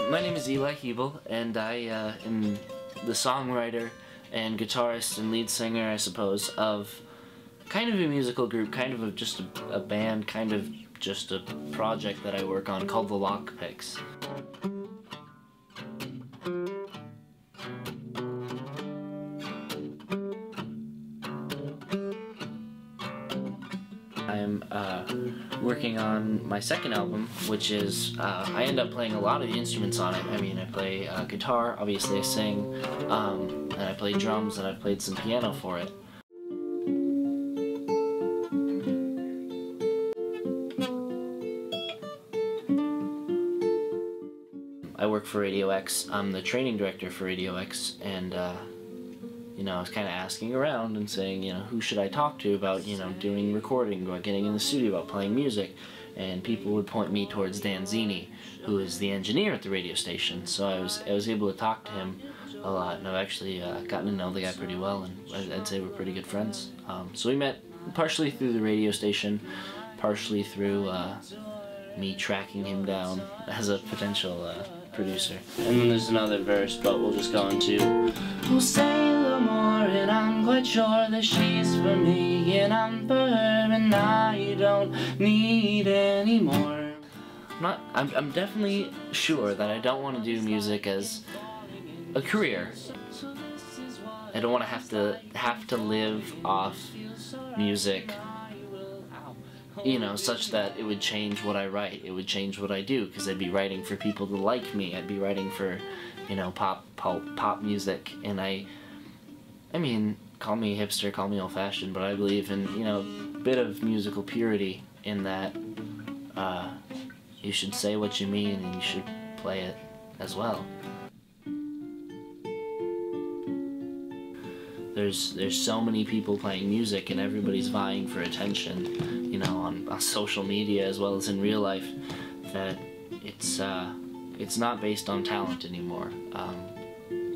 My name is Hebl, and I am the songwriter and guitarist and lead singer, I suppose, of kind of a musical group, kind of just a band, kind of just a project that I work on called the Lockpicks. I'm working on my second album, which is, I end up playing a lot of the instruments on it. I mean, I play guitar, obviously I sing, and I play drums, and I've played some piano for it. I work for Radio X. I'm the training director for Radio X, and you know, I was kind of asking around and saying, you know, who should I talk to about, you know, doing recording, about getting in the studio, about playing music, and people would point me towards Dan Zini, who is the engineer at the radio station. So I was able to talk to him a lot, and I've actually gotten to know the guy pretty well, and I'd say we're pretty good friends. So we met partially through the radio station, partially through me tracking him down as a potential producer. And then there's another verse, but we'll just go into, we'll say no more, and I'm quite sure that she's for me, and I'm for her, and I don't need any more. I'm definitely sure that I don't want to do music as a career. I don't want to have to live off music, you know, such that it would change what I write, it would change what I do, because I'd be writing for people to like me, I'd be writing for, you know, pop music, and I mean, call me hipster, call me old-fashioned, but I believe in, you know, a bit of musical purity in that you should say what you mean, and you should play it as well. There's so many people playing music, and everybody's vying for attention, you know, on social media as well as in real life, that it's not based on talent anymore.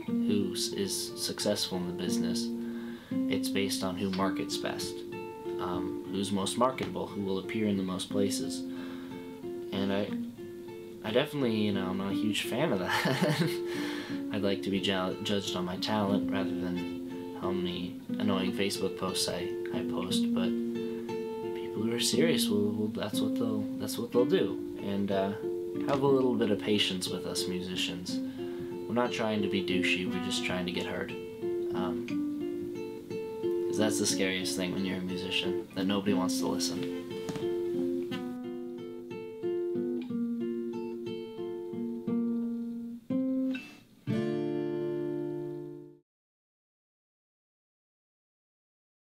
Who is successful in the business? It's based on who markets best, who's most marketable, who will appear in the most places. And I definitely, you know, I'm not a huge fan of that. I'd like to be judged on my talent rather than how many annoying Facebook posts I post, but people who are serious that's what they'll do. And have a little bit of patience with us musicians. We're not trying to be douchey, we're just trying to get heard. Because that's the scariest thing when you're a musician, that nobody wants to listen.